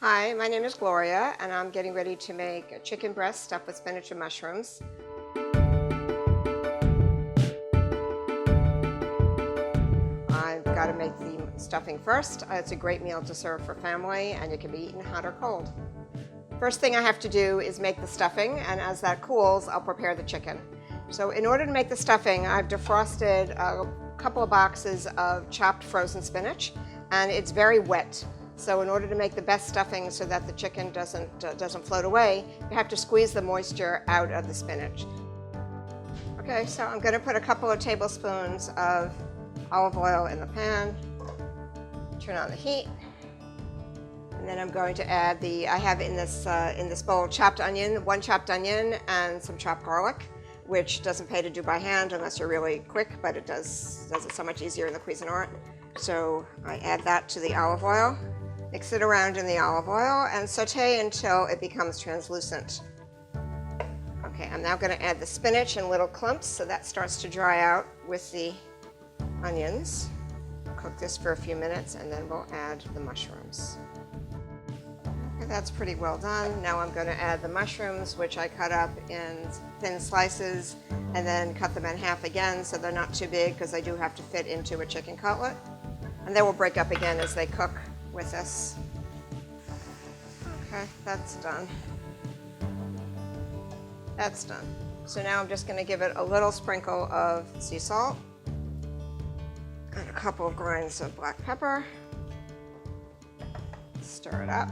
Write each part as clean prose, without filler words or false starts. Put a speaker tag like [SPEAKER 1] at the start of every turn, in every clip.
[SPEAKER 1] Hi, my name is Gloria, and I'm getting ready to make a chicken breast stuffed with spinach and mushrooms. I've got to make the stuffing first. It's a great meal to serve for family, and it can be eaten hot or cold. First thing I have to do is make the stuffing, and as that cools, I'll prepare the chicken. So in order to make the stuffing, I've defrosted a couple of boxes of chopped frozen spinach, and it's very wet. So in order to make the best stuffing so that the chicken doesn't float away, you have to squeeze the moisture out of the spinach. Okay, so I'm going to put a couple of tablespoons of olive oil in the pan, turn on the heat, and then I'm going to add I have in this bowl chopped onion, one chopped onion and some chopped garlic, which doesn't pay to do by hand unless you're really quick, but it does it so much easier in the Cuisinart. So I add that to the olive oil, mix it around in the olive oil, and saute until it becomes translucent. Okay, I'm now going to add the spinach in little clumps so that starts to dry out with the onions. Cook this for a few minutes and then we'll add the mushrooms. Okay, that's pretty well done. Now I'm going to add the mushrooms, which I cut up in thin slices and then cut them in half again so they're not too big because they do have to fit into a chicken cutlet. And they will break up again as they cook with this. Okay, that's done. That's done. So now I'm just going to give it a little sprinkle of sea salt and a couple of grinds of black pepper. Stir it up.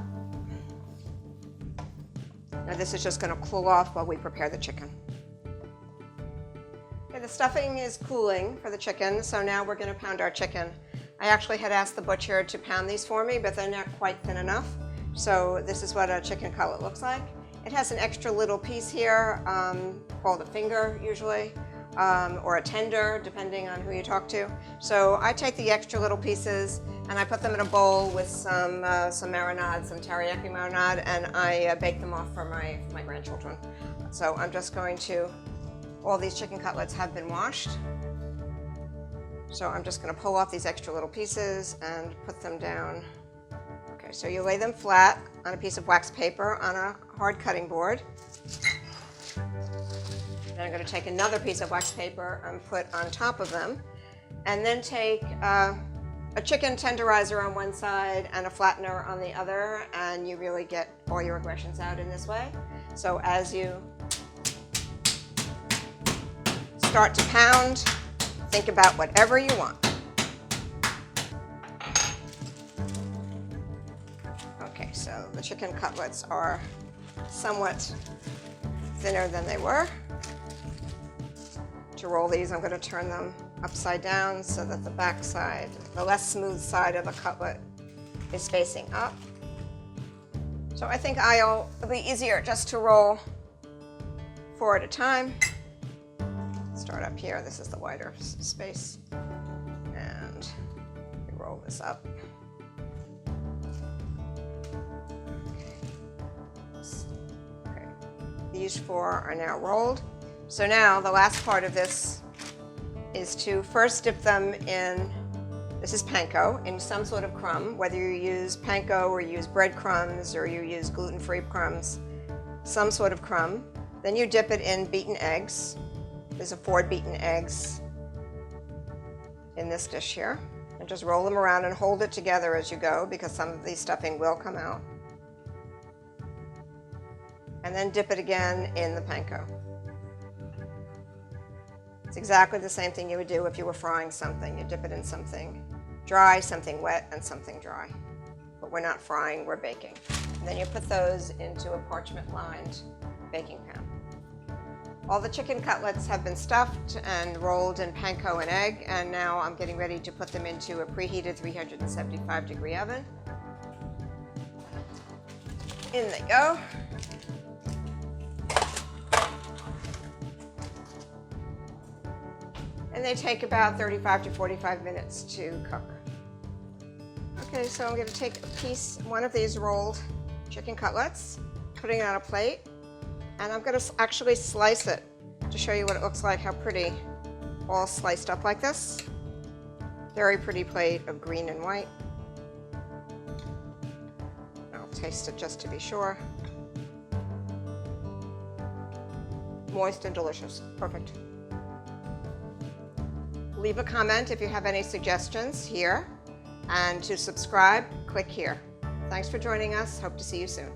[SPEAKER 1] Now this is just going to cool off while we prepare the chicken. Okay, the stuffing is cooling for the chicken, so now we're going to pound our chicken. I actually had asked the butcher to pound these for me, but they're not quite thin enough. So this is what a chicken cutlet looks like. It has an extra little piece here called a finger usually, or a tender depending on who you talk to. So I take the extra little pieces and I put them in a bowl with some marinade, some teriyaki marinade, and I bake them off for my grandchildren. So I'm just going to, all these chicken cutlets have been washed. So I'm just going to pull off these extra little pieces and put them down. Okay, so you lay them flat on a piece of wax paper on a hard cutting board. Then I'm going to take another piece of wax paper and put on top of them. And then take a chicken tenderizer on one side and a flattener on the other, and you really get all your aggressions out in this way. So as you start to pound, think about whatever you want. Okay, so the chicken cutlets are somewhat thinner than they were. To roll these, I'm going to turn them upside down so that the back side, the less smooth side of the cutlet, is facing up. So I think it'll be easier just to roll 4 at a time. Start up here, this is the wider space, and we roll this up. Okay. These 4 are now rolled. So now the last part of this is to first dip them in, this is Panko, in some sort of crumb, whether you use Panko or you use bread crumbs or you use gluten-free crumbs, some sort of crumb. Then you dip it in beaten eggs. There's 4 beaten eggs in this dish here. And just roll them around and hold it together as you go because some of the stuffing will come out. And then dip it again in the Panko. It's exactly the same thing you would do if you were frying something. You dip it in something dry, something wet, and something dry. But we're not frying, we're baking. And then you put those into a parchment-lined baking pan. All the chicken cutlets have been stuffed and rolled in panko and egg, and now I'm getting ready to put them into a preheated 375-degree oven. In they go. And they take about 35 to 45 minutes to cook. Okay, so I'm going to take one of these rolled chicken cutlets, putting it on a plate, and I'm going to actually slice it to show you what it looks like, how pretty, all sliced up like this. Very pretty plate of green and white. I'll taste it just to be sure. Moist and delicious. Perfect. Leave a comment if you have any suggestions here. And to subscribe, click here. Thanks for joining us. Hope to see you soon.